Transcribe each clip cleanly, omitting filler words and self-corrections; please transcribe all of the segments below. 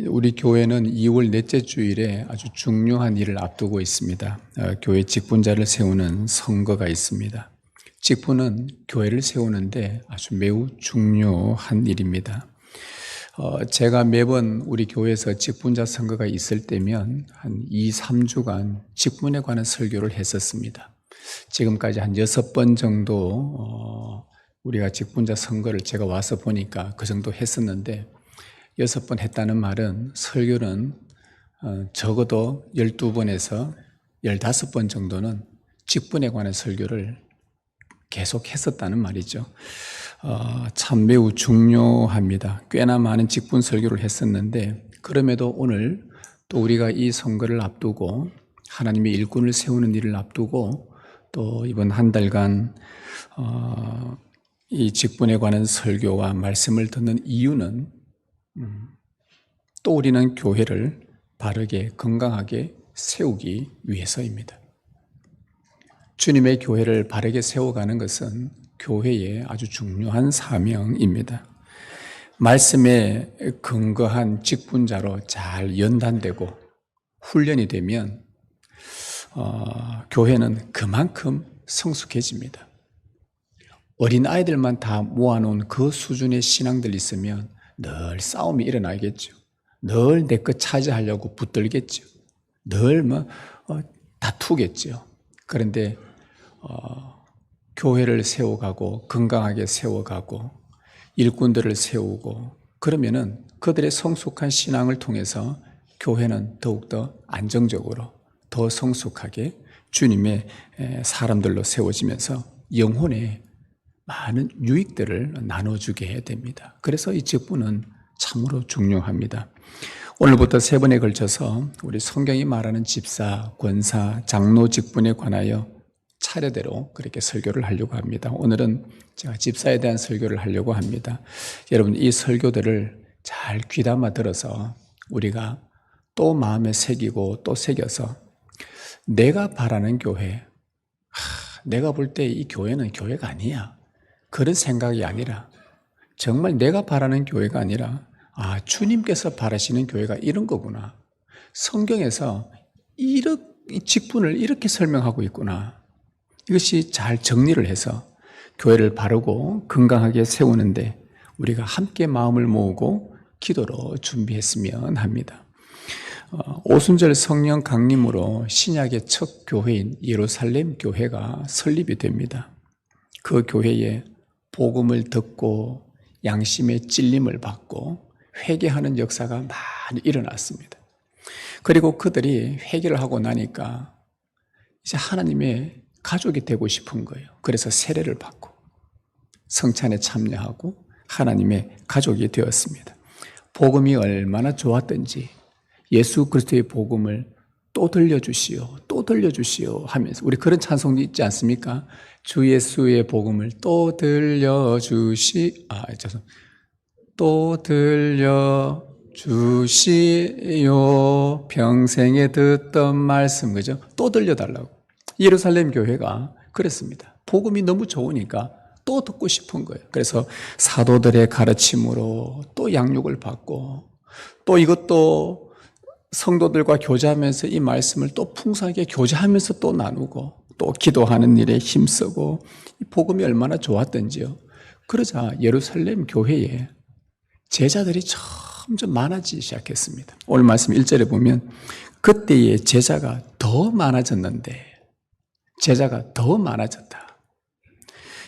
우리 교회는 2월 넷째 주일에 아주 중요한 일을 앞두고 있습니다. 교회 직분자를 세우는 선거가 있습니다. 직분은 교회를 세우는데 아주 매우 중요한 일입니다. 제가 매번 우리 교회에서 직분자 선거가 있을 때면 한 2, 3주간 직분에 관한 설교를 했었습니다. 지금까지 한 6번 정도 우리가 직분자 선거를 제가 와서 보니까 그 정도 했었는데 6번 했다는 말은 설교는 적어도 12번에서 15번 정도는 직분에 관한 설교를 계속 했었다는 말이죠. 참 매우 중요합니다. 꽤나 많은 직분 설교를 했었는데 그럼에도 오늘 또 우리가 이 선거를 앞두고 하나님의 일꾼을 세우는 일을 앞두고 또 이번 한 달간 이 직분에 관한 설교와 말씀을 듣는 이유는 또 우리는 교회를 바르게 건강하게 세우기 위해서입니다. 주님의 교회를 바르게 세워가는 것은 교회의 아주 중요한 사명입니다. 말씀에 근거한 직분자로 잘 연단되고 훈련이 되면 교회는 그만큼 성숙해집니다. 어린아이들만 다 모아놓은 그 수준의 신앙들 있으면 늘 싸움이 일어나겠죠. 늘 내 것 차지하려고 붙들겠죠. 늘 다투겠죠. 그런데 교회를 세워가고 건강하게 세워가고 일꾼들을 세우고 그러면은 그들의 성숙한 신앙을 통해서 교회는 더욱더 안정적으로 더 성숙하게 주님의 사람들로 세워지면서 영혼의 많은 유익들을 나눠주게 됩니다. 그래서 이 직분은 참으로 중요합니다. 오늘부터 3번에 걸쳐서 우리 성경이 말하는 집사, 권사, 장로 직분에 관하여 차례대로 그렇게 설교를 하려고 합니다. 오늘은 제가 집사에 대한 설교를 하려고 합니다. 여러분 이 설교들을 잘 귀담아 들어서 우리가 또 마음에 새기고 또 새겨서 내가 바라는 교회, 내가 볼 때 이 교회는 교회가 아니야. 그런 생각이 아니라 정말 내가 바라는 교회가 아니라 주님께서 바라시는 교회가 이런 거구나. 성경에서 이 직분을 이렇게 설명하고 있구나. 이것이 잘 정리를 해서 교회를 바르고 건강하게 세우는데 우리가 함께 마음을 모으고 기도로 준비했으면 합니다. 오순절 성령 강림으로 신약의 첫 교회인 예루살렘 교회가 설립이 됩니다. 그 교회에 복음을 듣고 양심의 찔림을 받고 회개하는 역사가 많이 일어났습니다. 그리고 그들이 회개를 하고 나니까 이제 하나님의 가족이 되고 싶은 거예요. 그래서 세례를 받고 성찬에 참여하고 하나님의 가족이 되었습니다. 복음이 얼마나 좋았던지 예수 그리스도의 복음을 또 들려주시오, 또 들려주시오 하면서 우리 그런 찬송도 있지 않습니까? 주 예수의 복음을 또 또 들려주시오 평생에 듣던 말씀, 그죠? 또 들려달라고. 예루살렘 교회가 그랬습니다. 복음이 너무 좋으니까 또 듣고 싶은 거예요. 그래서 사도들의 가르침으로 또 양육을 받고 또 이것도 성도들과 교제하면서 이 말씀을 또 풍성하게 교제하면서 또 나누고 또 기도하는 일에 힘쓰고 이 복음이 얼마나 좋았던지요. 그러자 예루살렘 교회에 제자들이 점점 많아지기 시작했습니다. 오늘 말씀 1절에 보면 그때의 제자가 더 많아졌는데 제자가 더 많아졌다.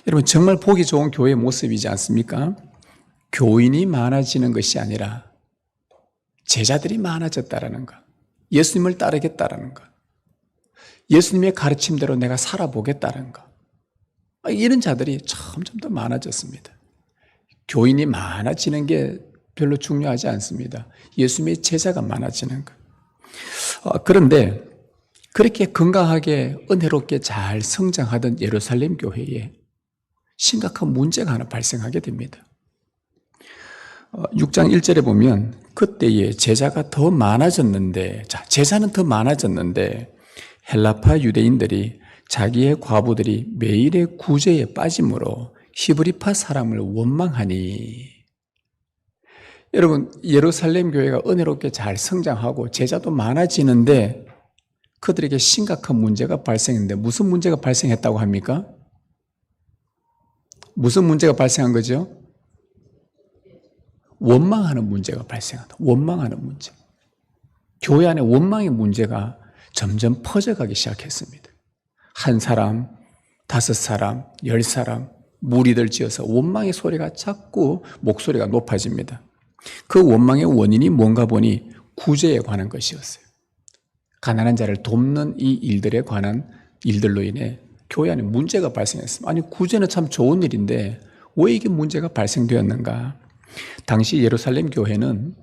여러분 정말 보기 좋은 교회의 모습이지 않습니까? 교인이 많아지는 것이 아니라 제자들이 많아졌다라는 것, 예수님을 따르겠다라는 것, 예수님의 가르침대로 내가 살아보겠다는 것, 이런 자들이 점점 더 많아졌습니다. 교인이 많아지는 게 별로 중요하지 않습니다. 예수님의 제자가 많아지는 것. 그런데 그렇게 건강하게 은혜롭게 잘 성장하던 예루살렘 교회에 심각한 문제가 하나 발생하게 됩니다. 6장 1절에 보면 그때에 제자가 더 많아졌는데, 제자는 더 많아졌는데 헬라파 유대인들이 자기의 과부들이 매일의 구제에 빠짐으로 히브리파 사람을 원망하니 여러분, 예루살렘 교회가 은혜롭게 잘 성장하고 제자도 많아지는데 그들에게 심각한 문제가 발생했는데 무슨 문제가 발생했다고 합니까? 무슨 문제가 발생한 거죠? 원망하는 문제가 발생한다. 원망하는 문제. 교회 안에 원망의 문제가 점점 퍼져가기 시작했습니다. 한 사람, 5사람, 10사람, 무리들 지어서 원망의 소리가 자꾸 목소리가 높아집니다. 그 원망의 원인이 뭔가 보니 구제에 관한 것이었어요. 가난한 자를 돕는 이 일들에 관한 일들로 인해 교회 안에 문제가 발생했습니다. 아니, 구제는 참 좋은 일인데 왜 이게 문제가 발생되었는가? 당시 예루살렘 교회는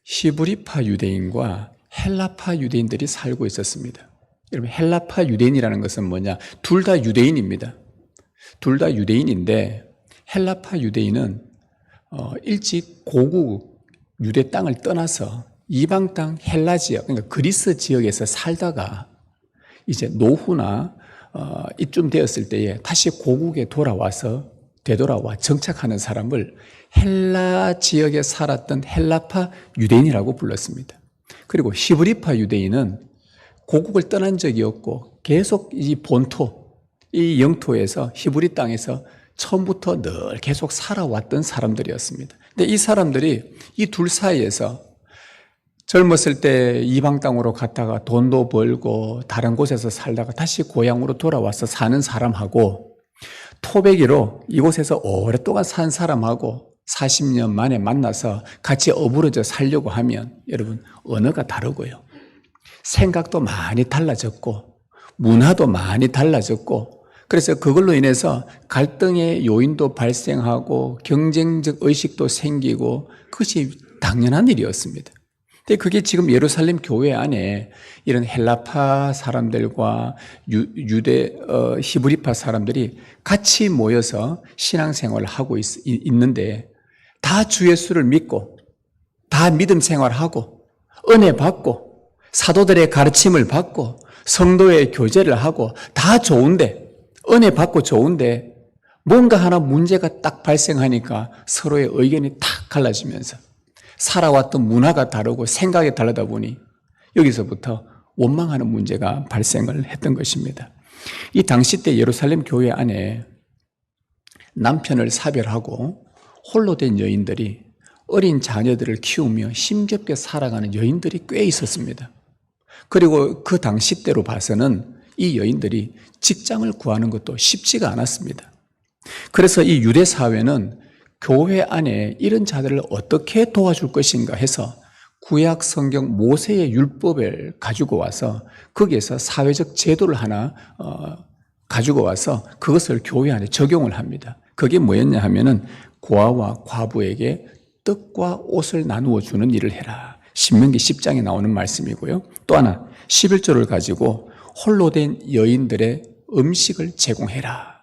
히브리파 유대인과 헬라파 유대인들이 살고 있었습니다. 여러분, 헬라파 유대인이라는 것은 뭐냐? 둘 다 유대인입니다. 둘 다 유대인인데 헬라파 유대인은 일찍 고국 유대 땅을 떠나서 이방 땅 헬라 지역, 그러니까 그리스 지역에서 살다가 이제 노후나 이쯤 되었을 때에 다시 고국에 되돌아와 정착하는 사람을 헬라 지역에 살았던 헬라파 유대인이라고 불렀습니다. 그리고 히브리파 유대인은 고국을 떠난 적이 없고 계속 이 본토, 이 영토에서 히브리 땅에서 처음부터 늘 계속 살아왔던 사람들이었습니다. 근데 이 사람들이 이 둘 사이에서 젊었을 때 이방 땅으로 갔다가 돈도 벌고 다른 곳에서 살다가 다시 고향으로 돌아와서 사는 사람하고 토배기로 이곳에서 오랫동안 산 사람하고 40년 만에 만나서 같이 어우러져 살려고 하면 여러분 언어가 다르고요. 생각도 많이 달라졌고 문화도 많이 달라졌고 그래서 그걸로 인해서 갈등의 요인도 발생하고 경쟁적 의식도 생기고 그것이 당연한 일이었습니다. 근데 그게 지금 예루살렘 교회 안에 이런 헬라파 사람들과 히브리파 사람들이 같이 모여서 신앙생활을 하고 있는데 다 주 예수를 믿고 다 믿음 생활하고 은혜 받고 사도들의 가르침을 받고 성도의 교제를 하고 다 좋은데 은혜 받고 좋은데 뭔가 하나 문제가 딱 발생하니까 서로의 의견이 탁 갈라지면서 살아왔던 문화가 다르고 생각이 다르다 보니 여기서부터 원망하는 문제가 발생을 했던 것입니다. 이 당시 때 예루살렘 교회 안에 남편을 사별하고 홀로 된 여인들이 어린 자녀들을 키우며 힘겹게 살아가는 여인들이 꽤 있었습니다. 그리고 그 당시 때로 봐서는 이 여인들이 직장을 구하는 것도 쉽지가 않았습니다. 그래서 이 유대 사회는 교회 안에 이런 자들을 어떻게 도와줄 것인가 해서 구약 성경 모세의 율법을 가지고 와서 거기에서 사회적 제도를 하나 가지고 와서 그것을 교회 안에 적용을 합니다. 그게 뭐였냐 하면은 고아와 과부에게 떡과 옷을 나누어 주는 일을 해라. 신명기 10장에 나오는 말씀이고요. 또 하나 11조를 가지고 홀로 된 여인들의 음식을 제공해라.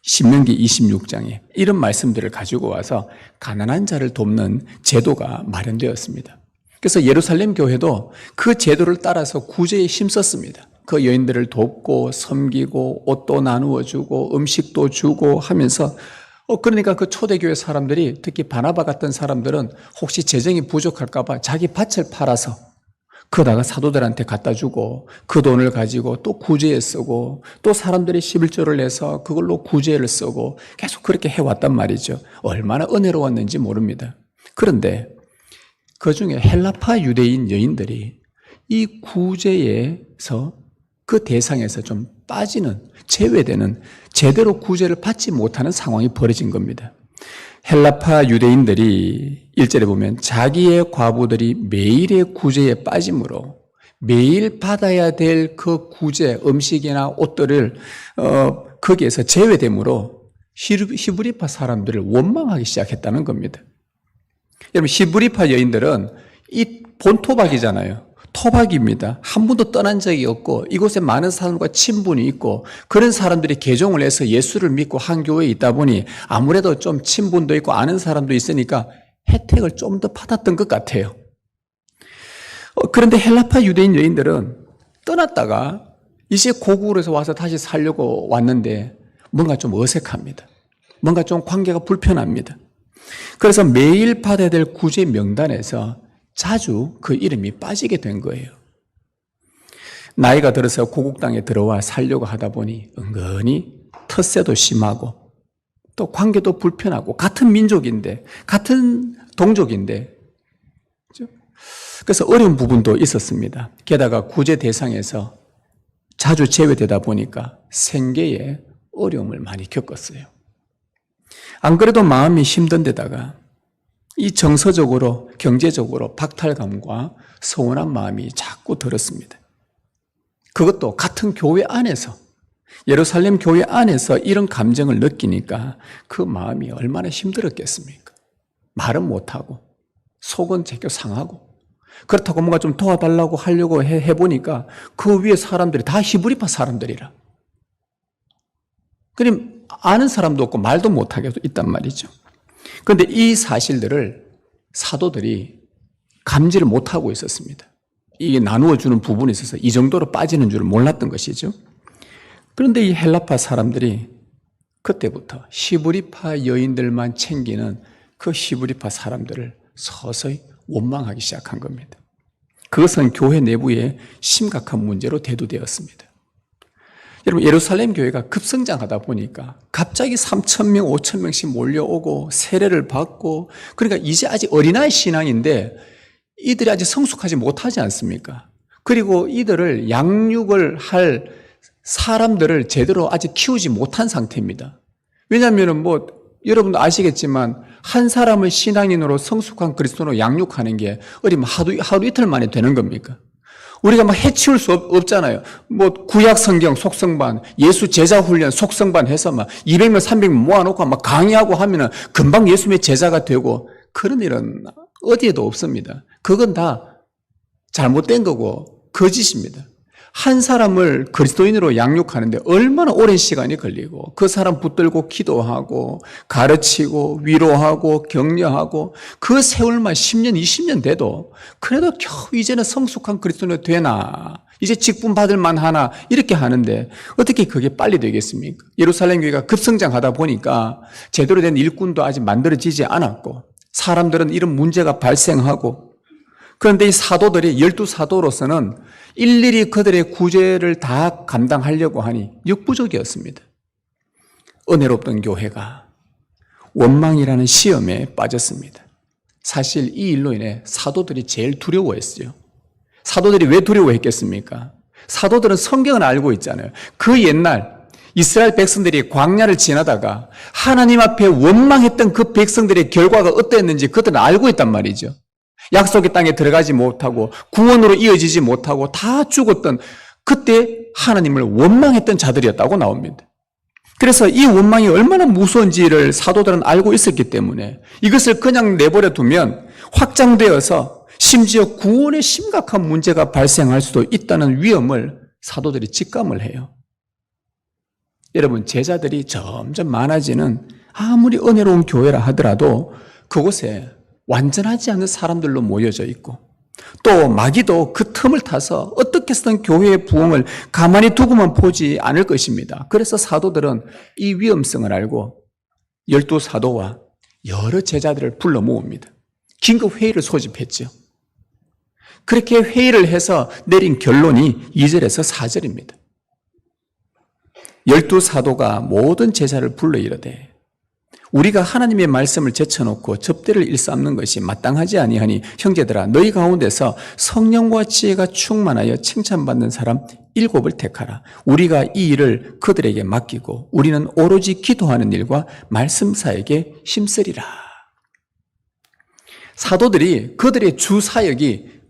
신명기 26장에 이런 말씀들을 가지고 와서 가난한 자를 돕는 제도가 마련되었습니다. 그래서 예루살렘 교회도 그 제도를 따라서 구제에 힘썼습니다. 그 여인들을 돕고 섬기고 옷도 나누어 주고 음식도 주고 하면서 그러니까 그 초대교회 사람들이 특히 바나바 같은 사람들은 혹시 재정이 부족할까 봐 자기 밭을 팔아서 그러다가 사도들한테 갖다 주고 그 돈을 가지고 또 구제에 쓰고 또 사람들이 11조를 내서 그걸로 구제를 쓰고 계속 그렇게 해왔단 말이죠. 얼마나 은혜로웠는지 모릅니다. 그런데 그중에 헬라파 유대인 여인들이 이 구제에서 그 대상에서 좀 빠지는, 제외되는, 제대로 구제를 받지 못하는 상황이 벌어진 겁니다. 헬라파 유대인들이 1절에 보면 자기의 과부들이 매일의 구제에 빠짐으로 매일 받아야 될 그 구제, 음식이나 옷들을 거기에서 제외되므로 히브리파 사람들을 원망하기 시작했다는 겁니다. 여러분, 히브리파 여인들은 이 본토박이잖아요. 토박입니다. 한 번도 떠난 적이 없고 이곳에 많은 사람과 친분이 있고 그런 사람들이 개종을 해서 예수를 믿고 한 교회에 있다 보니 아무래도 좀 친분도 있고 아는 사람도 있으니까 혜택을 좀 더 받았던 것 같아요. 그런데 헬라파 유대인 여인들은 떠났다가 이제 고국으로서 와서 다시 살려고 왔는데 뭔가 좀 어색합니다. 뭔가 좀 관계가 불편합니다. 그래서 매일 받아야 될 구제 명단에서 자주 그 이름이 빠지게 된 거예요. 나이가 들어서 고국 땅에 들어와 살려고 하다 보니 은근히 텃세도 심하고 또 관계도 불편하고 같은 민족인데 같은 동족인데 그래서 어려운 부분도 있었습니다. 게다가 구제 대상에서 자주 제외되다 보니까 생계에 어려움을 많이 겪었어요. 안 그래도 마음이 힘든 데다가 이 정서적으로 경제적으로 박탈감과 서운한 마음이 자꾸 들었습니다. 그것도 같은 교회 안에서 예루살렘 교회 안에서 이런 감정을 느끼니까 그 마음이 얼마나 힘들었겠습니까? 말은 못하고 속은 제껴 상하고 그렇다고 뭔가 좀 도와달라고 하려고 해보니까 그 위에 사람들이 다 히브리파 사람들이라. 그럼 아는 사람도 없고 말도 못하게 있단 말이죠. 그런데 이 사실들을 사도들이 감지를 못하고 있었습니다. 이게 나누어주는 부분에 있어서 이 정도로 빠지는 줄 몰랐던 것이죠. 그런데 이 헬라파 사람들이 그때부터 히브리파 여인들만 챙기는 그 히브리파 사람들을 서서히 원망하기 시작한 겁니다. 그것은 교회 내부에 심각한 문제로 대두되었습니다. 여러분, 예루살렘 교회가 급성장하다 보니까 갑자기 3,000명, 5,000명씩 몰려오고 세례를 받고, 그러니까 이제 아직 어린아이 신앙인데 이들이 아직 성숙하지 못하지 않습니까? 그리고 이들을 양육을 할 사람들을 제대로 아직 키우지 못한 상태입니다. 왜냐하면 여러분도 아시겠지만 한 사람을 신앙인으로 성숙한 그리스도로 양육하는 게 어리면 하루 이틀 만에 되는 겁니까? 우리가 막 해치울 수 없잖아요. 구약 성경 속성반, 예수 제자 훈련 속성반 해서 막 200명, 300명 모아놓고 막 강의하고 하면은 금방 예수님의 제자가 되고 그런 일은 어디에도 없습니다. 그건 다 잘못된 거고 거짓입니다. 한 사람을 그리스도인으로 양육하는데 얼마나 오랜 시간이 걸리고 그 사람 붙들고 기도하고 가르치고 위로하고 격려하고 그 세월만 10년, 20년 돼도 그래도 겨우 이제는 성숙한 그리스도인이 되나 이제 직분 받을 만하나 이렇게 하는데 어떻게 그게 빨리 되겠습니까? 예루살렘 교회가 급성장하다 보니까 제대로 된 일꾼도 아직 만들어지지 않았고 사람들은 이런 문제가 발생하고 그런데 이 사도들이 12사도로서는 일일이 그들의 구제를 다 감당하려고 하니 역부족이었습니다. 은혜롭던 교회가 원망이라는 시험에 빠졌습니다. 사실 이 일로 인해 사도들이 제일 두려워했어요. 사도들이 왜 두려워했겠습니까? 사도들은 성경을 알고 있잖아요. 그 옛날 이스라엘 백성들이 광야를 지나다가 하나님 앞에 원망했던 그 백성들의 결과가 어땠는지 그들은 알고 있단 말이죠. 약속의 땅에 들어가지 못하고 구원으로 이어지지 못하고 다 죽었던 그때 하나님을 원망했던 자들이었다고 나옵니다. 그래서 이 원망이 얼마나 무서운지를 사도들은 알고 있었기 때문에 이것을 그냥 내버려 두면 확장되어서 심지어 구원에 심각한 문제가 발생할 수도 있다는 위험을 사도들이 직감을 해요. 여러분, 제자들이 점점 많아지는 아무리 은혜로운 교회라 하더라도 그곳에 완전하지 않은 사람들로 모여져 있고 또 마귀도 그 틈을 타서 어떻게 해서든 교회의 부흥을 가만히 두고만 보지 않을 것입니다. 그래서 사도들은 이 위험성을 알고 12사도와 여러 제자들을 불러 모읍니다. 긴급 회의를 소집했죠. 그렇게 회의를 해서 내린 결론이 2절에서 4절입니다. 12사도가 모든 제자를 불러 이르되 우리가 하나님의 말씀을 제쳐놓고 접대를 일삼는 것이 마땅하지 아니하니 형제들아 너희 가운데서 성령과 지혜가 충만하여 칭찬받는 사람 7을 택하라. 우리가 이 일을 그들에게 맡기고 우리는 오로지 기도하는 일과 말씀 사역에 힘쓰리라. 사도들이 그들의 주 사역이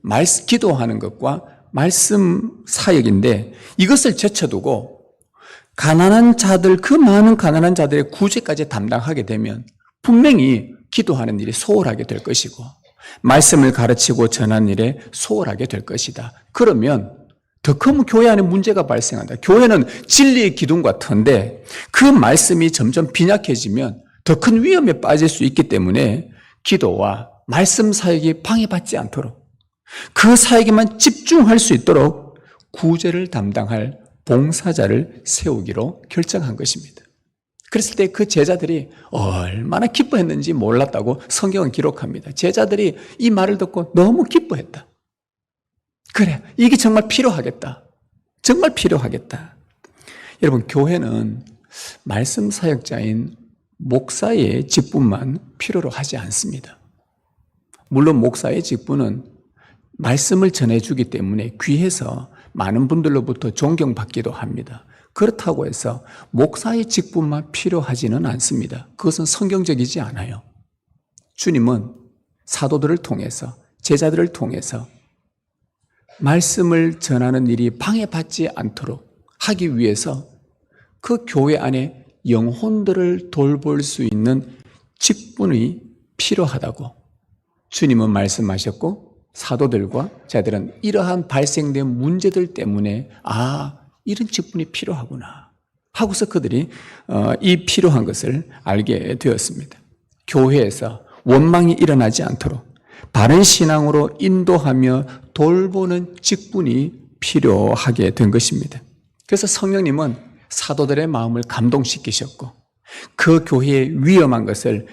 기도하는 것과 말씀 사역인데 이것을 제쳐두고 가난한 자들, 그 많은 가난한 자들의 구제까지 담당하게 되면 분명히 기도하는 일이 소홀하게 될 것이고 말씀을 가르치고 전하는 일에 소홀하게 될 것이다. 그러면 더 큰 교회 안에 문제가 발생한다. 교회는 진리의 기둥과 터인데 그 말씀이 점점 빈약해지면 더 큰 위험에 빠질 수 있기 때문에 기도와 말씀 사역이 방해받지 않도록 그 사역에만 집중할 수 있도록 구제를 담당할 봉사자를 세우기로 결정한 것입니다. 그랬을 때 그 제자들이 얼마나 기뻐했는지 몰랐다고 성경은 기록합니다. 제자들이 이 말을 듣고 너무 기뻐했다. 그래, 이게 정말 필요하겠다. 정말 필요하겠다. 여러분, 교회는 말씀 사역자인 목사의 직분만 필요로 하지 않습니다. 물론 목사의 직분은 말씀을 전해주기 때문에 귀해서 많은 분들로부터 존경받기도 합니다. 그렇다고 해서 목사의 직분만 필요하지는 않습니다. 그것은 성경적이지 않아요. 주님은 사도들을 통해서, 제자들을 통해서 말씀을 전하는 일이 방해받지 않도록 하기 위해서 그 교회 안에 영혼들을 돌볼 수 있는 직분이 필요하다고 주님은 말씀하셨고, 사도들과 제자들은 이러한 발생된 문제들 때문에 이런 직분이 필요하구나 하고서 그들이 이 필요한 것을 알게 되었습니다. 교회에서 원망이 일어나지 않도록 바른 신앙으로 인도하며 돌보는 직분이 필요하게 된 것입니다. 그래서 성령님은 사도들의 마음을 감동시키셨고 그 교회의 위험한 것을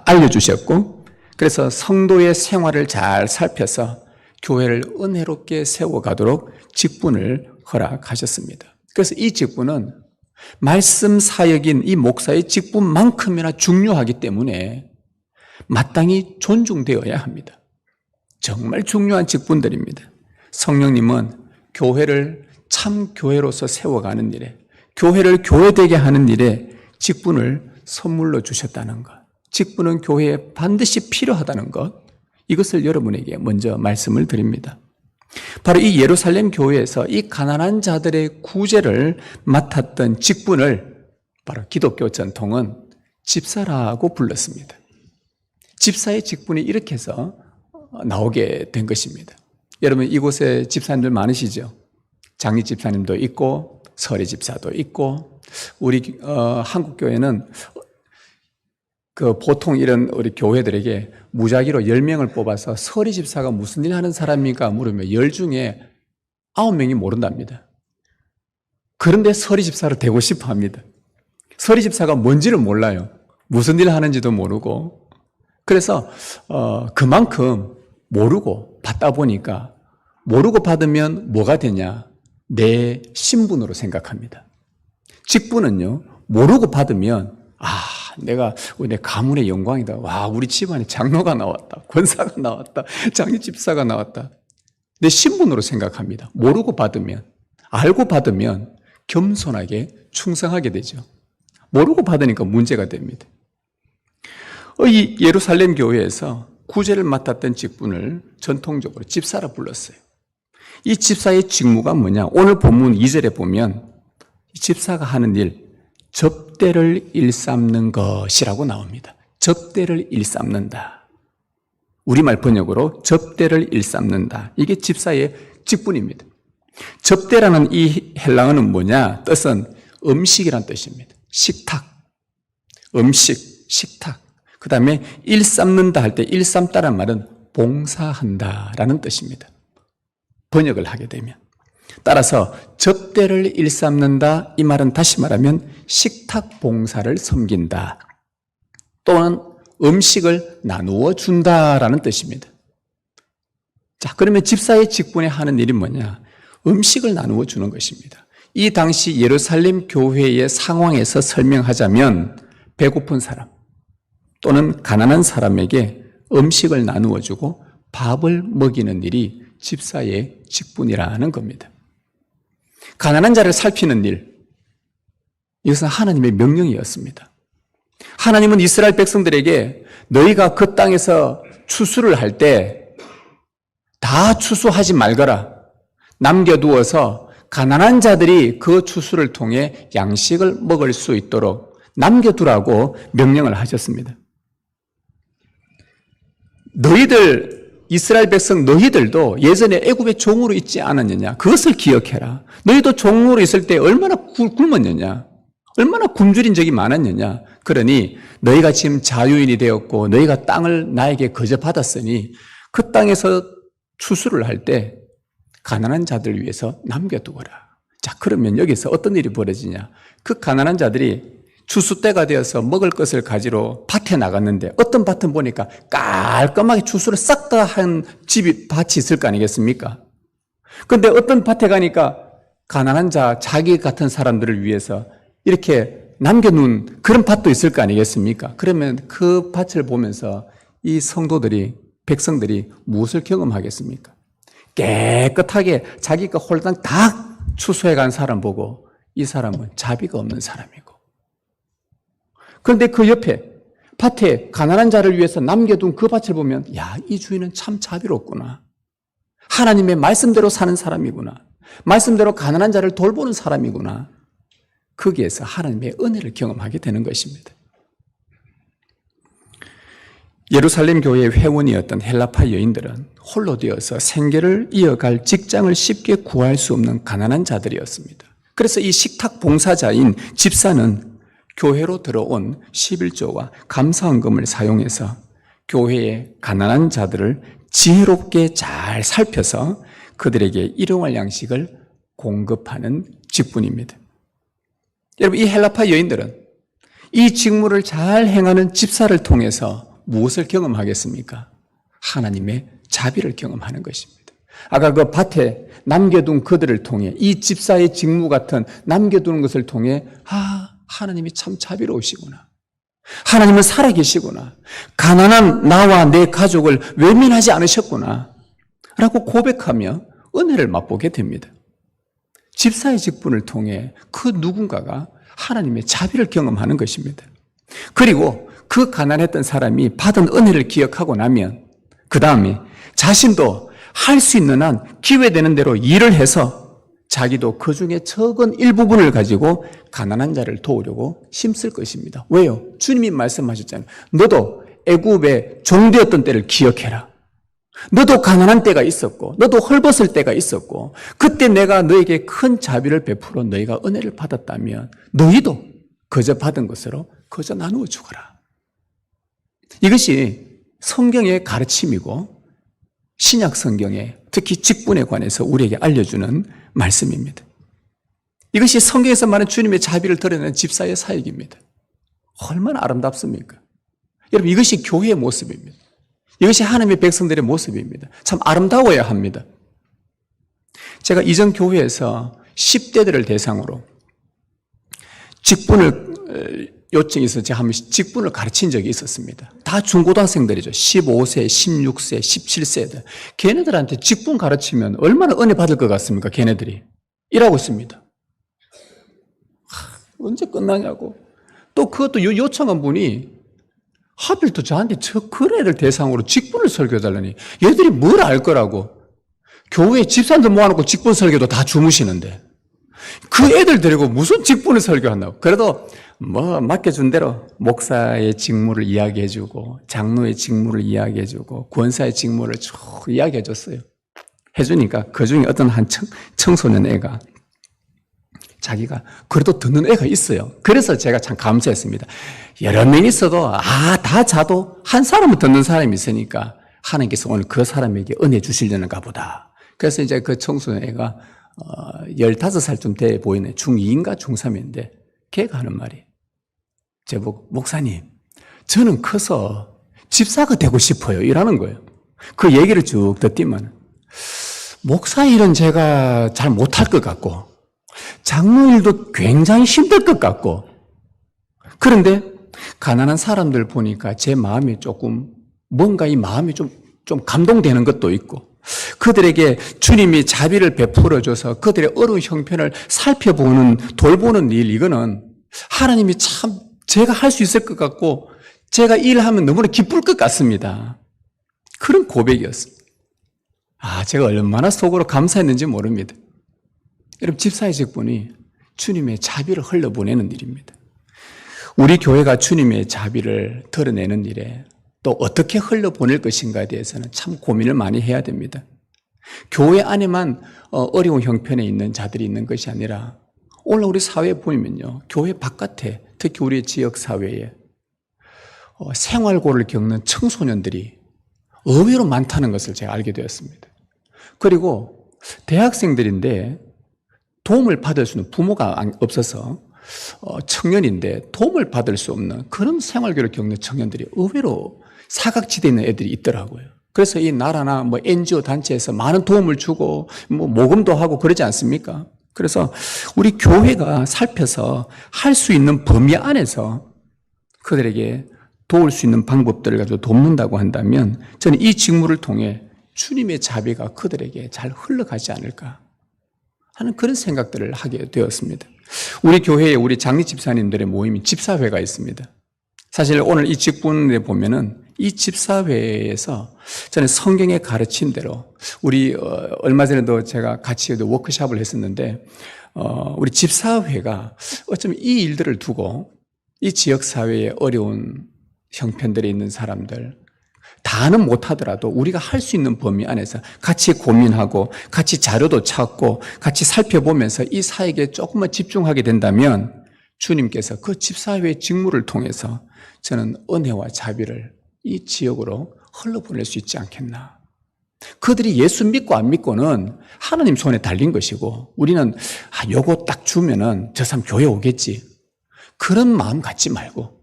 알려주셨고, 그래서 성도의 생활을 잘 살펴서 교회를 은혜롭게 세워가도록 직분을 허락하셨습니다. 그래서 이 직분은 말씀 사역인 이 목사의 직분만큼이나 중요하기 때문에 마땅히 존중되어야 합니다. 정말 중요한 직분들입니다. 성령님은 교회를 참 교회로서 세워가는 일에, 교회를 교회되게 하는 일에 직분을 선물로 주셨다는 것, 직분은 교회에 반드시 필요하다는 것, 이것을 여러분에게 먼저 말씀을 드립니다. 바로 이 예루살렘 교회에서 이 가난한 자들의 구제를 맡았던 직분을 바로 기독교 전통은 집사라고 불렀습니다. 집사의 직분이 이렇게 해서 나오게 된 것입니다. 여러분, 이곳에 집사님들 많으시죠? 장리 집사님도 있고 서리 집사도 있고, 우리 한국 교회는 보통 이런 우리 교회들에게 무작위로 10명을 뽑아서 서리 집사가 무슨 일 하는 사람입니까? 물으면 10 중에 9명이 모른답니다. 그런데 서리 집사로 되고 싶어 합니다. 서리 집사가 뭔지를 몰라요. 무슨 일 하는지도 모르고. 그래서 그만큼 모르고 받다 보니까, 모르고 받으면 뭐가 되냐? 내 신분으로 생각합니다. 직분은요, 모르고 받으면 내 가문의 영광이다. 와, 우리 집안에 장로가 나왔다. 권사가 나왔다. 장리 집사가 나왔다. 내 신분으로 생각합니다. 모르고 받으면, 알고 받으면 겸손하게 충성하게 되죠. 모르고 받으니까 문제가 됩니다. 이 예루살렘 교회에서 구제를 맡았던 직분을 전통적으로 집사라 불렀어요. 이 집사의 직무가 뭐냐? 오늘 본문 2절에 보면 이 집사가 하는 일, 접대를 일삼는 것이라고 나옵니다. 접대를 일삼는다. 우리말 번역으로 접대를 일삼는다. 이게 집사의 직분입니다. 접대라는 이 헬라어는 뭐냐? 뜻은 음식이란 뜻입니다. 식탁, 음식, 식탁. 그 다음에 일삼는다 할 때 일삼다란 말은 봉사한다라는 뜻입니다. 번역을 하게 되면. 따라서 접대를 일삼는다, 이 말은 다시 말하면 식탁 봉사를 섬긴다, 또는 음식을 나누어 준다라는 뜻입니다. 자, 그러면 집사의 직분에 하는 일이 뭐냐? 음식을 나누어 주는 것입니다. 이 당시 예루살렘 교회의 상황에서 설명하자면 배고픈 사람 또는 가난한 사람에게 음식을 나누어 주고 밥을 먹이는 일이 집사의 직분이라는 겁니다. 가난한 자를 살피는 일, 이것은 하나님의 명령이었습니다. 하나님은 이스라엘 백성들에게 너희가 그 땅에서 추수를 할 때 다 추수하지 말거라, 남겨두어서 가난한 자들이 그 추수를 통해 양식을 먹을 수 있도록 남겨두라고 명령을 하셨습니다. 이스라엘 백성 너희들도 예전에 애굽의 종으로 있지 않았느냐? 그것을 기억해라. 너희도 종으로 있을 때 얼마나 굶었느냐? 얼마나 굶주린 적이 많았느냐? 그러니 너희가 지금 자유인이 되었고 너희가 땅을 나에게 거저받았으니 그 땅에서 추수를 할 때 가난한 자들 위해서 남겨두거라. 자, 그러면 여기서 어떤 일이 벌어지냐? 그 가난한 자들이 추수 때가 되어서 먹을 것을 가지러 밭에 나갔는데 어떤 밭은 보니까 깔끔하게 추수를 싹 다 한 밭이 있을 거 아니겠습니까? 근데 어떤 밭에 가니까 가난한 자, 자기 같은 사람들을 위해서 이렇게 남겨놓은 그런 밭도 있을 거 아니겠습니까? 그러면 그 밭을 보면서 이 성도들이, 백성들이 무엇을 경험하겠습니까? 깨끗하게 자기가 홀딱 다 추수해 간 사람 보고 이 사람은 자비가 없는 사람이고, 그런데 그 옆에 밭에 가난한 자를 위해서 남겨둔 그 밭을 보면 야, 이 주인은 참 자비롭구나. 하나님의 말씀대로 사는 사람이구나. 말씀대로 가난한 자를 돌보는 사람이구나. 거기에서 하나님의 은혜를 경험하게 되는 것입니다. 예루살렘 교회의 회원이었던 헬라파 여인들은 홀로 되어서 생계를 이어갈 직장을 쉽게 구할 수 없는 가난한 자들이었습니다. 그래서 이 식탁 봉사자인 집사는 교회로 들어온 11조와 감사헌금을 사용해서 교회의 가난한 자들을 지혜롭게 잘 살펴서 그들에게 일용할 양식을 공급하는 직분입니다. 여러분, 이 헬라파 여인들은 이 직무를 잘 행하는 집사를 통해서 무엇을 경험하겠습니까? 하나님의 자비를 경험하는 것입니다. 아까 그 밭에 남겨둔 그들을 통해 이 집사의 직무 같은 남겨두는 것을 통해 하나님이 참 자비로우시구나. 하나님은 살아계시구나. 가난한 나와 내 가족을 외면하지 않으셨구나. 라고 고백하며 은혜를 맛보게 됩니다. 집사의 직분을 통해 그 누군가가 하나님의 자비를 경험하는 것입니다. 그리고 그 가난했던 사람이 받은 은혜를 기억하고 나면 그 다음에 자신도 할 수 있는 한 기회되는 대로 일을 해서 자기도 그 중에 적은 일부분을 가지고 가난한 자를 도우려고 힘쓸 것입니다. 왜요? 주님이 말씀하셨잖아요. 너도 애굽의 종되었던 때를 기억해라. 너도 가난한 때가 있었고 너도 헐벗을 때가 있었고 그때 내가 너에게 큰 자비를 베풀어 너희가 은혜를 받았다면 너희도 그저 받은 것으로 그저 나누어 주거라. 이것이 성경의 가르침이고 신약 성경에 특히 직분에 관해서 우리에게 알려주는 말씀입니다. 이것이 성경에서 말하는 주님의 자비를 드러내는 집사의 사역입니다. 얼마나 아름답습니까? 여러분, 이것이 교회의 모습입니다. 이것이 하나님의 백성들의 모습입니다. 참 아름다워야 합니다. 제가 이전 교회에서 10대들을 대상으로 직분을 요청이 있어서 제가 한번 직분을 가르친 적이 있었습니다. 다 중고등학생들이죠. 15세, 16세, 17세들. 걔네들한테 직분 가르치면 얼마나 은혜 받을 것 같습니까? 걔네들이. 일하고 있습니다. 언제 끝나냐고. 또 그것도 요청한 분이 하필 또 저한테 그 애들 대상으로 직분을 설교해달라니. 얘들이 뭘 알 거라고. 교회 집사람들 모아놓고 직분 설교도 다 주무시는데 그 애들 데리고 무슨 직분을 설교한다고. 그래도 맡겨준 대로 목사의 직무를 이야기해주고 장로의 직무를 이야기해주고 권사의 직무를 쭉 이야기해줬어요. 해주니까 그 중에 어떤 한 청소년 애가 자기가 그래도 듣는 애가 있어요. 그래서 제가 참 감사했습니다. 여러 명 있어도 다 자도 한 사람은 듣는 사람이 있으니까 하나님께서 오늘 그 사람에게 은혜 주시려는가 보다. 그래서 이제 그 청소년 애가 15살쯤 돼 보이네. 중2인가 중3인데 걔가 하는 말이 제목 목사님 저는 커서 집사가 되고 싶어요 이라는 거예요. 그 얘기를 쭉 듣더만 목사 일은 제가 잘 못할 것 같고 장로 일도 굉장히 힘들 것 같고 그런데 가난한 사람들 보니까 제 마음이 조금 뭔가 이 마음이 좀 감동되는 것도 있고 그들에게 주님이 자비를 베풀어줘서 그들의 어려운 형편을 살펴보는 돌보는 일 이거는 하나님이 참 제가 할 수 있을 것 같고 제가 일하면 너무나 기쁠 것 같습니다. 그런 고백이었습니다. 제가 얼마나 속으로 감사했는지 모릅니다. 여러분 집사의 직분이 주님의 자비를 흘려보내는 일입니다. 우리 교회가 주님의 자비를 드러내는 일에 또 어떻게 흘려보낼 것인가에 대해서는 참 고민을 많이 해야 됩니다. 교회 안에만 어려운 형편에 있는 자들이 있는 것이 아니라 오늘 우리 사회에 보면요. 교회 바깥에 특히 우리 지역 사회에 생활고를 겪는 청소년들이 의외로 많다는 것을 제가 알게 되었습니다. 그리고 대학생들인데 도움을 받을 수 있는 부모가 없어서 청년인데 도움을 받을 수 없는 그런 생활고를 겪는 청년들이 의외로 사각지대에 있는 애들이 있더라고요. 그래서 이 나라나 뭐 NGO 단체에서 많은 도움을 주고 뭐 모금도 하고 그러지 않습니까? 그래서 우리 교회가 살펴서 할 수 있는 범위 안에서 그들에게 도울 수 있는 방법들을 가지고 돕는다고 한다면 저는 이 직무를 통해 주님의 자비가 그들에게 잘 흘러가지 않을까 하는 그런 생각들을 하게 되었습니다. 우리 교회에 우리 장리 집사님들의 모임이 집사회가 있습니다. 사실 오늘 이 직분에 보면은 이 집사회에서 저는 성경의 가르친 대로 우리 얼마 전에도 제가 같이 워크숍을 했었는데 우리 집사회가 어쩌면 이 일들을 두고 이 지역사회에 어려운 형편들에 있는 사람들 다는 못하더라도 우리가 할 수 있는 범위 안에서 같이 고민하고 같이 자료도 찾고 같이 살펴보면서 이 사역에 조금만 집중하게 된다면 주님께서 그 집사회의 직무를 통해서 저는 은혜와 자비를 이 지역으로 흘러보낼 수 있지 않겠나. 그들이 예수 믿고 안 믿고는 하나님 손에 달린 것이고 우리는 요거 딱 주면은 저 사람 교회 오겠지. 그런 마음 갖지 말고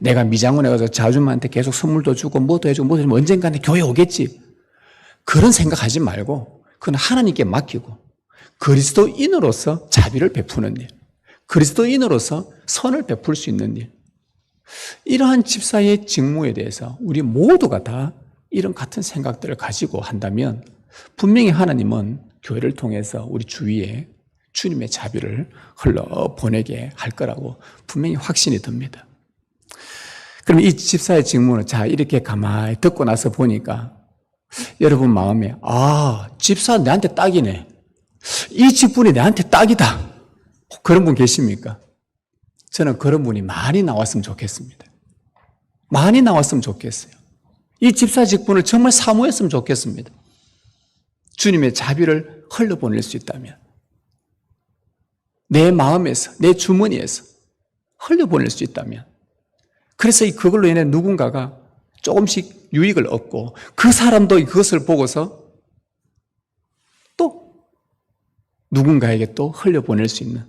내가 미장원에 가서 자주마한테 계속 선물도 주고 뭐도 해주고 뭐도 해주고 언젠가는 교회 오겠지. 그런 생각하지 말고 그건 하나님께 맡기고 그리스도인으로서 자비를 베푸는 일, 그리스도인으로서 선을 베풀 수 있는 일, 이러한 집사의 직무에 대해서 우리 모두가 다 이런 같은 생각들을 가지고 한다면 분명히 하나님은 교회를 통해서 우리 주위에 주님의 자비를 흘러보내게 할 거라고 분명히 확신이 듭니다. 그럼 이 집사의 직무는 이렇게 가만히 듣고 나서 보니까 여러분 마음에 집사 내한테 딱이네. 이 직분이 내한테 딱이다. 그런 분 계십니까? 저는 그런 분이 많이 나왔으면 좋겠습니다. 많이 나왔으면 좋겠어요. 이 집사 직분을 정말 사모했으면 좋겠습니다. 주님의 자비를 흘러보낼 수 있다면 내 마음에서 내 주머니에서 흘려보낼 수 있다면 그래서 그걸로 인해 누군가가 조금씩 유익을 얻고 그 사람도 그것을 보고서 또 누군가에게 또 흘려보낼 수 있는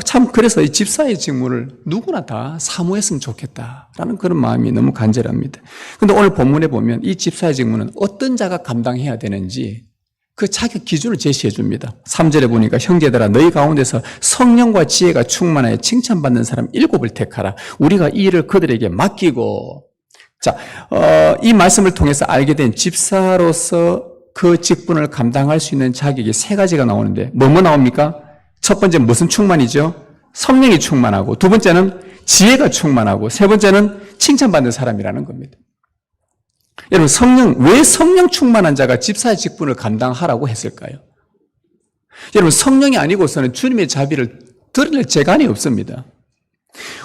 참 그래서 이 집사의 직무를 누구나 다 사모했으면 좋겠다라는 그런 마음이 너무 간절합니다. 그런데 오늘 본문에 보면 이 집사의 직무는 어떤 자가 감당해야 되는지 그 자격 기준을 제시해 줍니다. 3절에 보니까 형제들아 너희 가운데서 성령과 지혜가 충만하여 칭찬받는 사람 7을 택하라. 우리가 이 일을 그들에게 맡기고 이 말씀을 통해서 알게 된 집사로서 그 직분을 감당할 수 있는 자격이 3가지가 나오는데 뭐뭐 나옵니까? 첫 번째 무슨 충만이죠? 성령이 충만하고 두 번째는 지혜가 충만하고 세 번째는 칭찬받는 사람이라는 겁니다. 여러분 왜 성령 충만한 자가 집사의 직분을 감당하라고 했을까요? 여러분 성령이 아니고서는 주님의 자비를 드러낼 재간이 없습니다.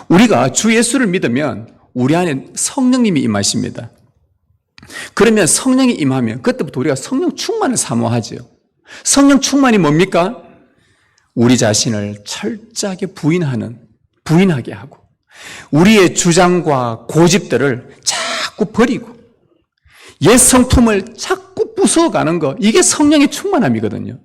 우리가 주 예수를 믿으면 우리 안에 성령님이 임하십니다. 그러면 성령이 임하면 그때부터 우리가 성령 충만을 사모하죠. 성령 충만이 뭡니까? 우리 자신을 철저하게 부인하게 하고 우리의 주장과 고집들을 자꾸 버리고 옛 성품을 자꾸 부숴가는 거, 이게 성령의 충만함이거든요.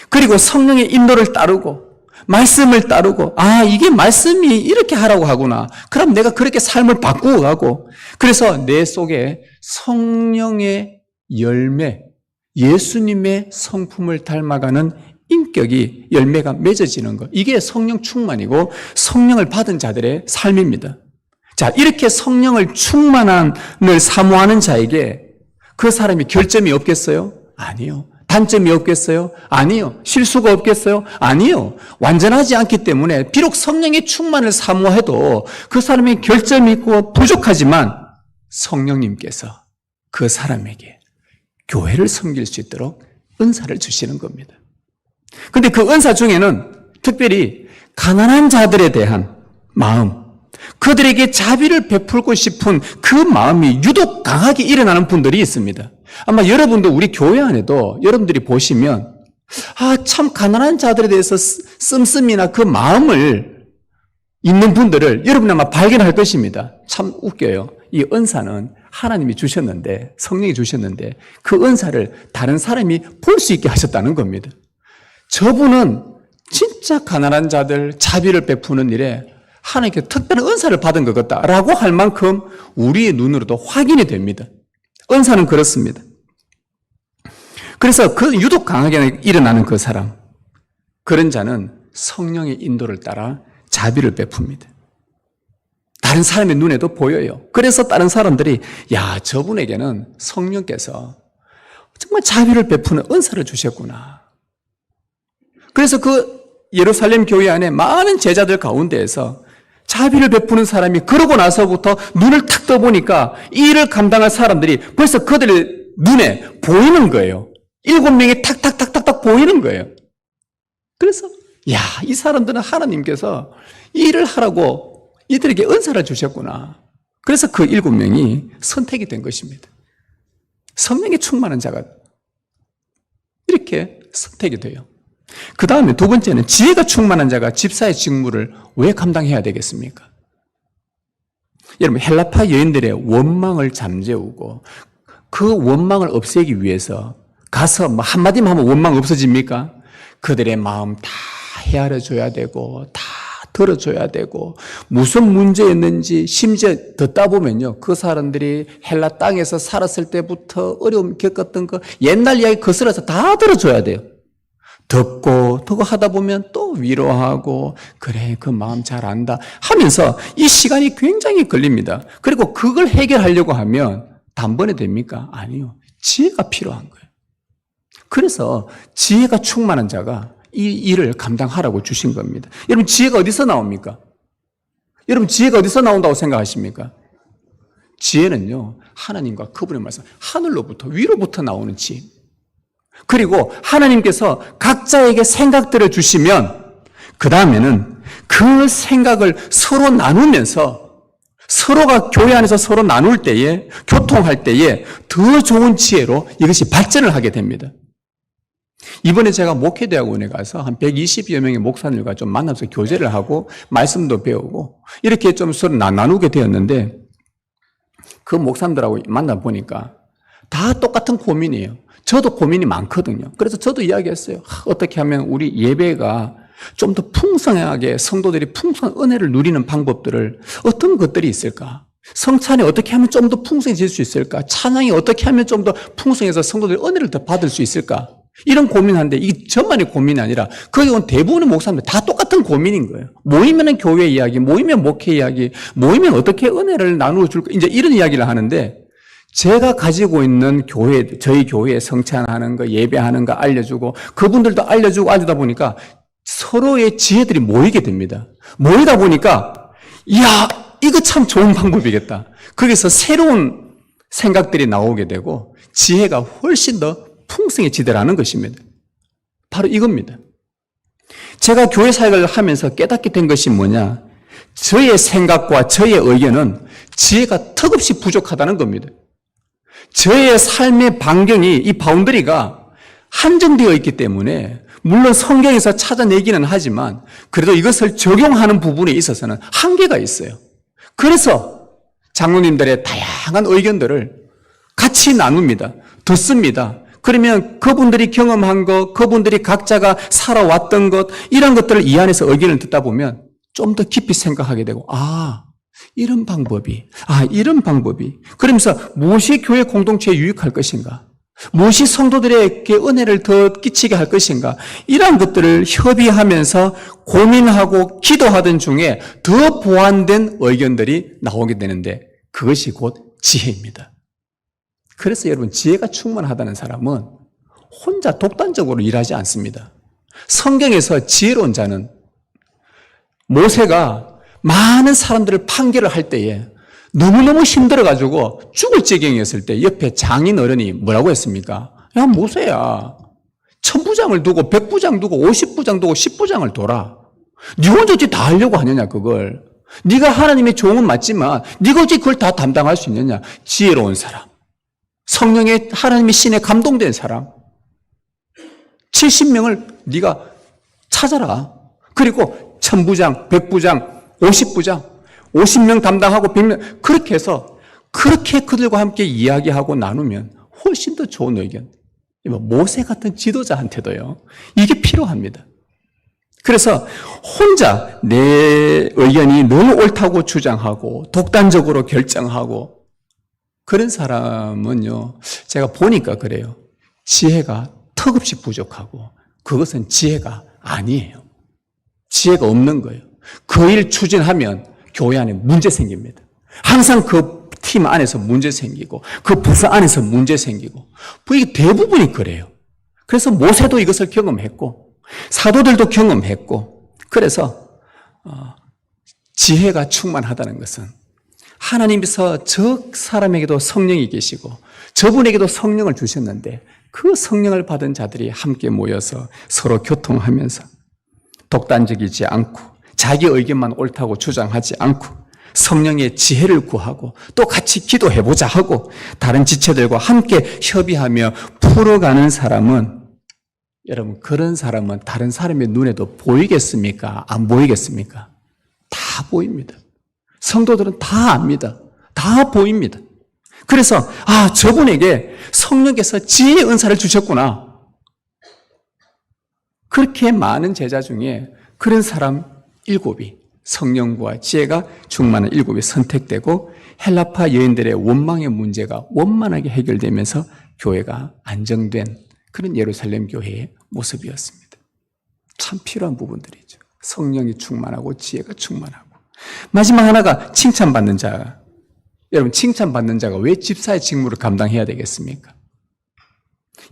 그리고 성령의 인도를 따르고 말씀을 따르고 이게 말씀이 이렇게 하라고 하구나. 그럼 내가 그렇게 삶을 바꾸어 가고 그래서 내 속에 성령의 열매, 예수님의 성품을 닮아가는 인격이 열매가 맺어지는 것. 이게 성령 충만이고 성령을 받은 자들의 삶입니다. 이렇게 성령을 충만함을 사모하는 자에게 그 사람이 결점이 없겠어요? 아니요. 단점이 없겠어요? 아니요. 실수가 없겠어요? 아니요. 완전하지 않기 때문에 비록 성령의 충만을 사모해도 그 사람이 결점이 있고 부족하지만 성령님께서 그 사람에게 교회를 섬길 수 있도록 은사를 주시는 겁니다. 그런데 그 은사 중에는 특별히 가난한 자들에 대한 마음, 그들에게 자비를 베풀고 싶은 그 마음이 유독 강하게 일어나는 분들이 있습니다. 아마 여러분도 우리 교회 안에도 여러분들이 보시면 참 가난한 자들에 대해서 씀씀이나 그 마음을 있는 분들을 여러분이 아마 발견할 것입니다. 참 웃겨요. 이 은사는 하나님이 주셨는데 성령이 주셨는데 그 은사를 다른 사람이 볼 수 있게 하셨다는 겁니다. 저분은 진짜 가난한 자들 자비를 베푸는 일에 하나님께 특별한 은사를 받은 것 같다라고 할 만큼 우리의 눈으로도 확인이 됩니다. 은사는 그렇습니다. 그래서 그 유독 강하게 일어나는 그 사람, 그런 자는 성령의 인도를 따라 자비를 베풉니다. 다른 사람의 눈에도 보여요. 그래서 다른 사람들이 야, 저분에게는 성령께서 정말 자비를 베푸는 은사를 주셨구나. 그래서 그 예루살렘 교회 안에 많은 제자들 가운데에서 자비를 베푸는 사람이 그러고 나서부터 눈을 탁 떠보니까 이 일을 감당할 사람들이 벌써 그들의 눈에 보이는 거예요. 7명이 탁탁탁탁탁 보이는 거예요. 그래서 야, 이 사람들은 하나님께서 이 일을 하라고 이들에게 은사를 주셨구나. 그래서 그 7명이 선택이 된 것입니다. 성령에 충만한 자가 이렇게 선택이 돼요. 그 다음에 두 번째는 지혜가 충만한 자가 집사의 직무를 왜 감당해야 되겠습니까? 여러분, 헬라파 여인들의 원망을 잠재우고 그 원망을 없애기 위해서 가서 뭐 한마디만 하면 원망 없어집니까? 그들의 마음 다 헤아려 줘야 되고 다 들어줘야 되고 무슨 문제였는지 심지어 듣다 보면요, 그 사람들이 헬라 땅에서 살았을 때부터 어려움 겪었던 거 옛날 이야기 거슬러서 다 들어줘야 돼요. 듣고 하다 보면 또 위로하고 그래 그 마음 잘 안다 하면서 이 시간이 굉장히 걸립니다. 그리고 그걸 해결하려고 하면 단번에 됩니까? 아니요. 지혜가 필요한 거예요. 그래서 지혜가 충만한 자가 이 일을 감당하라고 주신 겁니다. 여러분, 지혜가 어디서 나옵니까? 여러분, 지혜가 어디서 나온다고 생각하십니까? 지혜는요, 하나님과 그분의 말씀, 하늘로부터 위로부터 나오는 지혜. 그리고 하나님께서 각자에게 생각들을 주시면 그 다음에는 그 생각을 서로 나누면서 서로가 교회 안에서 서로 나눌 때에, 교통할 때에 더 좋은 지혜로 이것이 발전을 하게 됩니다. 이번에 제가 목회대학원에 가서 한 120여 명의 목사님과 좀 만나서 교제를 하고 말씀도 배우고 이렇게 좀 서로 나누게 되었는데 그 목사님들하고 만나보니까 다 똑같은 고민이에요. 저도 고민이 많거든요. 그래서 저도 이야기했어요. 어떻게 하면 우리 예배가 좀 더 풍성하게 성도들이 풍성한 은혜를 누리는 방법들을 어떤 것들이 있을까? 성찬이 어떻게 하면 좀 더 풍성해질 수 있을까? 찬양이 어떻게 하면 좀 더 풍성해서 성도들이 은혜를 더 받을 수 있을까? 이런 고민하는데 이게 저만의 고민이 아니라 거기 온 대부분의 목사님들 다 똑같은 고민인 거예요. 모이면은 교회 이야기, 모이면 목회 이야기, 모이면 어떻게 은혜를 나누어 줄까? 이제 이런 이야기를 하는데 제가 가지고 있는 교회, 저희 교회에 성찬하는 거, 예배하는 거 알려주고 그분들도 알려주고 알려다 보니까 서로의 지혜들이 모이게 됩니다. 모이다 보니까 이야, 이거 참 좋은 방법이겠다. 거기서 새로운 생각들이 나오게 되고 지혜가 훨씬 더 풍성해지더라는 것입니다. 바로 이겁니다. 제가 교회 사역을 하면서 깨닫게 된 것이 뭐냐? 저의 생각과 저의 의견은 지혜가 턱없이 부족하다는 겁니다. 저의 삶의 반경이, 이 바운더리가 한정되어 있기 때문에 물론 성경에서 찾아내기는 하지만 그래도 이것을 적용하는 부분에 있어서는 한계가 있어요. 그래서 장로님들의 다양한 의견들을 같이 나눕니다. 듣습니다. 그러면 그분들이 경험한 것, 그분들이 각자가 살아왔던 것, 이런 것들을 이 안에서 의견을 듣다 보면 좀 더 깊이 생각하게 되고, 이런 방법이, 이런 방법이. 그러면서 무엇이 교회 공동체에 유익할 것인가? 무엇이 성도들에게 은혜를 더 끼치게 할 것인가? 이러한 것들을 협의하면서 고민하고 기도하던 중에 더 보완된 의견들이 나오게 되는데 그것이 곧 지혜입니다. 그래서 여러분, 지혜가 충만하다는 사람은 혼자 독단적으로 일하지 않습니다. 성경에서 지혜로운 자는 모세가 많은 사람들을 판결을 할 때에 너무너무 힘들어가지고 죽을 지경이었을 때 옆에 장인 어른이 뭐라고 했습니까? 야, 모세야. 1000부장을 두고 100부장 두고 50부장 두고 10부장을 둬라. 네 혼자 어찌 다 하려고 하느냐 그걸. 네가 하나님의 종은 맞지만 네가 어찌 그걸 다 담당할 수 있느냐. 지혜로운 사람. 성령의 하나님의 신에 감동된 사람 70명을 네가 찾아라. 그리고 1000부장, 100부장, 50부장, 50명 담당하고 100명 그렇게 해서 그렇게 그들과 함께 이야기하고 나누면 훨씬 더 좋은 의견. 모세 같은 지도자한테도요, 이게 필요합니다. 그래서 혼자 내 의견이 늘 옳다고 주장하고 독단적으로 결정하고 그런 사람은요, 제가 보니까 그래요. 지혜가 턱없이 부족하고 그것은 지혜가 아니에요. 지혜가 없는 거예요. 그 일 추진하면 교회 안에 문제 생깁니다. 항상 그 팀 안에서 문제 생기고 그 부서 안에서 문제 생기고 이게 대부분이 그래요. 그래서 모세도 이것을 경험했고 사도들도 경험했고 그래서 지혜가 충만하다는 것은 하나님께서 저 사람에게도 성령이 계시고 저분에게도 성령을 주셨는데 그 성령을 받은 자들이 함께 모여서 서로 교통하면서 독단적이지 않고 자기 의견만 옳다고 주장하지 않고 성령의 지혜를 구하고 또 같이 기도해보자 하고 다른 지체들과 함께 협의하며 풀어가는 사람은 여러분 그런 사람은 다른 사람의 눈에도 보이겠습니까? 안 보이겠습니까? 다 보입니다. 성도들은 다 압니다. 다 보입니다. 그래서 저분에게 성령께서 지혜의 은사를 주셨구나. 그렇게 많은 제자 중에 그런 사람 7이 성령과 지혜가 충만한 7이 선택되고 헬라파 여인들의 원망의 문제가 원만하게 해결되면서 교회가 안정된 그런 예루살렘 교회의 모습이었습니다. 참 필요한 부분들이죠. 성령이 충만하고 지혜가 충만하고. 마지막 하나가 칭찬받는 자. 여러분 칭찬받는 자가 왜 집사의 직무를 감당해야 되겠습니까?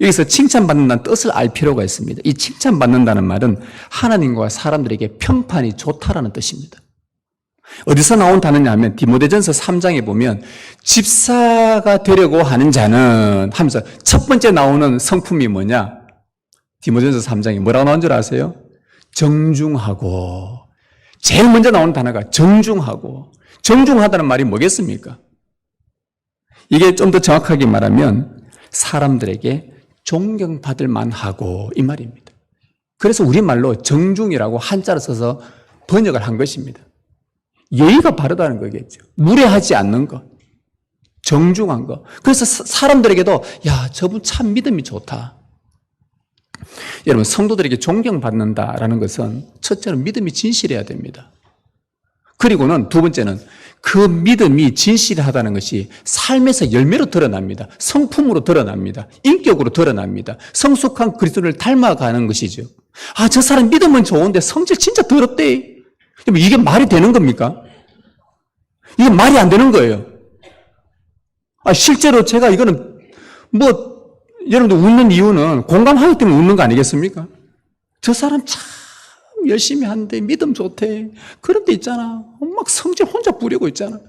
여기서 칭찬받는다는 뜻을 알 필요가 있습니다. 이 칭찬받는다는 말은 하나님과 사람들에게 평판이 좋다라는 뜻입니다. 어디서 나온 단어냐 하면 디모데전서 3장에 보면 집사가 되려고 하는 자는 하면서 첫 번째 나오는 성품이 뭐냐? 디모데전서 3장에 뭐라고 나온 줄 아세요? 정중하고. 제일 먼저 나오는 단어가 정중하고. 정중하다는 말이 뭐겠습니까? 이게 좀 더 정확하게 말하면 사람들에게 존경받을 만하고 이 말입니다. 그래서 우리말로 정중이라고 한자를 써서 번역을 한 것입니다. 예의가 바르다는 거겠죠. 무례하지 않는 것. 정중한 것. 그래서 사람들에게도 저분 참 믿음이 좋다. 여러분 성도들에게 존경받는다라는 것은 첫째는 믿음이 진실해야 됩니다. 그리고는 두 번째는 그 믿음이 진실하다는 것이 삶에서 열매로 드러납니다. 성품으로 드러납니다. 인격으로 드러납니다. 성숙한 그리스도를 닮아가는 것이죠. 저 사람 믿음은 좋은데 성질 진짜 더럽대. 이게 말이 되는 겁니까? 이게 말이 안 되는 거예요. 실제로 제가 이거는 여러분들 웃는 이유는 공감하기 때문에 웃는 거 아니겠습니까? 저 사람 참 열심히 하는데 믿음 좋대. 그런 데 있잖아. 막 성질 혼자 부리고 있잖아.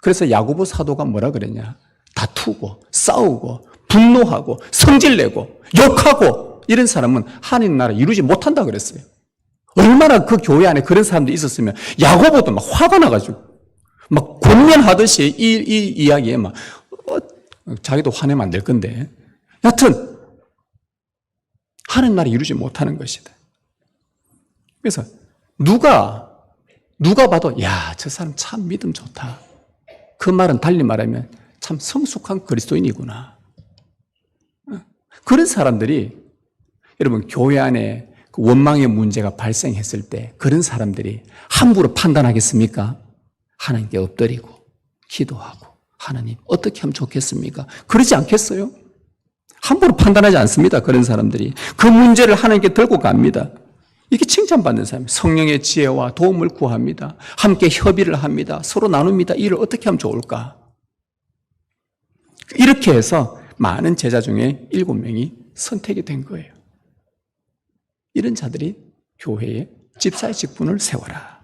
그래서 야고보 사도가 뭐라 그랬냐? 다투고 싸우고 분노하고 성질내고 욕하고 이런 사람은 하나님 나라 이루지 못한다 그랬어요. 얼마나 그 교회 안에 그런 사람들이 있었으면 야고보도 막 화가 나가지고 막 권면하듯이 이 이야기에 막 자기도 화내면 안 될 건데 여튼 하나님 나라 이루지 못하는 것이다. 그래서 누가 봐도 저 사람 참 믿음 좋다. 그 말은 달리 말하면 참 성숙한 그리스도인이구나. 그런 사람들이 여러분 교회 안에 그 원망의 문제가 발생했을 때 그런 사람들이 함부로 판단하겠습니까? 하나님께 엎드리고 기도하고 하나님 어떻게 하면 좋겠습니까? 그러지 않겠어요? 함부로 판단하지 않습니다. 그런 사람들이 그 문제를 하나님께 들고 갑니다. 이게 칭찬받는 사람이에요. 성령의 지혜와 도움을 구합니다. 함께 협의를 합니다. 서로 나눕니다. 이를 어떻게 하면 좋을까? 이렇게 해서 많은 제자 중에 7명이 선택이 된 거예요. 이런 자들이 교회에 집사의 직분을 세워라.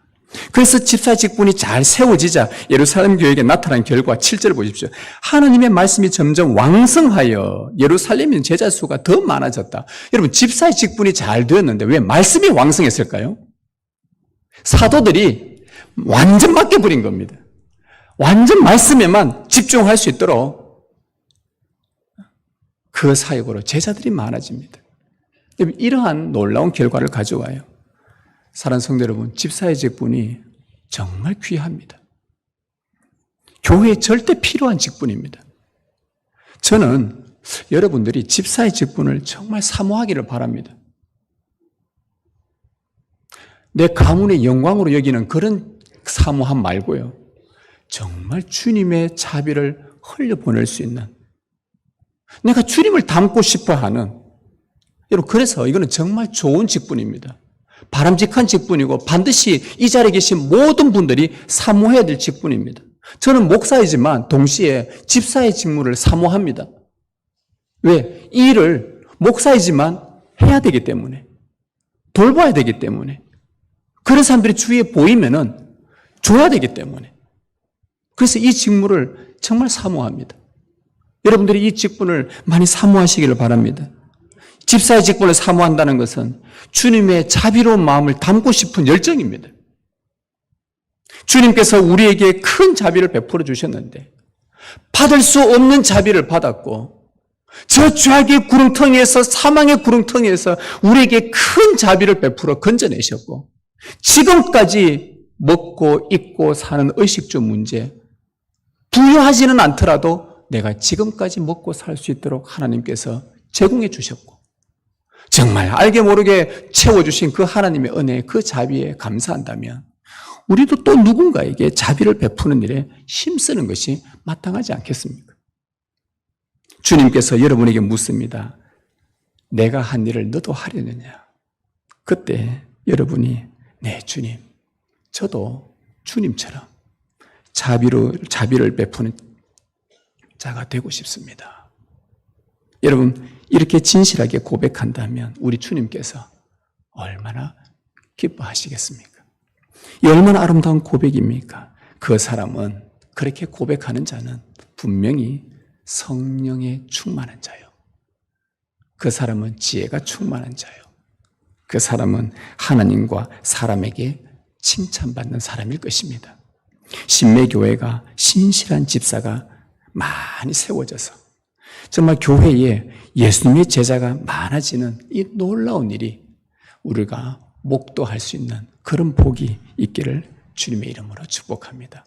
그래서 집사의 직분이 잘 세워지자 예루살렘 교회에게 나타난 결과 7절을 보십시오. 하나님의 말씀이 점점 왕성하여 예루살렘인 제자 수가 더 많아졌다. 여러분 집사의 직분이 잘 되었는데 왜 말씀이 왕성했을까요? 사도들이 완전 맡겨버린 겁니다. 완전 말씀에만 집중할 수 있도록 그 사역으로 제자들이 많아집니다. 이러한 놀라운 결과를 가져와요. 사랑하는 성도 여러분, 집사의 직분이 정말 귀합니다. 교회에 절대 필요한 직분입니다. 저는 여러분들이 집사의 직분을 정말 사모하기를 바랍니다. 내 가문의 영광으로 여기는 그런 사모함 말고요. 정말 주님의 자비를 흘려보낼 수 있는, 내가 주님을 닮고 싶어 하는, 여러분, 그래서 이거는 정말 좋은 직분입니다. 바람직한 직분이고 반드시 이 자리에 계신 모든 분들이 사모해야 될 직분입니다. 저는 목사이지만 동시에 집사의 직무를 사모합니다. 왜? 이 일을 목사이지만 해야 되기 때문에, 돌봐야 되기 때문에, 그런 사람들이 주위에 보이면은 줘야 되기 때문에, 그래서 이 직무를 정말 사모합니다. 여러분들이 이 직분을 많이 사모하시기를 바랍니다. 집사의 직분을 사모한다는 것은 주님의 자비로운 마음을 담고 싶은 열정입니다. 주님께서 우리에게 큰 자비를 베풀어 주셨는데 받을 수 없는 자비를 받았고, 저 죄악의 구렁텅이에서, 사망의 구렁텅이에서 우리에게 큰 자비를 베풀어 건져내셨고, 지금까지 먹고 입고 사는 의식주 문제, 부유하지는 않더라도 내가 지금까지 먹고 살 수 있도록 하나님께서 제공해 주셨고, 정말 알게 모르게 채워주신 그 하나님의 은혜, 그 자비에 감사한다면 우리도 또 누군가에게 자비를 베푸는 일에 힘쓰는 것이 마땅하지 않겠습니까? 주님께서 여러분에게 묻습니다. 내가 한 일을 너도 하려느냐? 그때 여러분이, 네 주님, 저도 주님처럼 자비를 베푸는 자가 되고 싶습니다. 여러분, 이렇게 진실하게 고백한다면 우리 주님께서 얼마나 기뻐하시겠습니까? 이 얼마나 아름다운 고백입니까? 그 사람은, 그렇게 고백하는 자는 분명히 성령에 충만한 자요. 그 사람은 지혜가 충만한 자요. 그 사람은 하나님과 사람에게 칭찬받는 사람일 것입니다. 신매교회가 신실한 집사가 많이 세워져서 정말 교회에 예수님의 제자가 많아지는 이 놀라운 일이 우리가 목도할 수 있는 그런 복이 있기를 주님의 이름으로 축복합니다.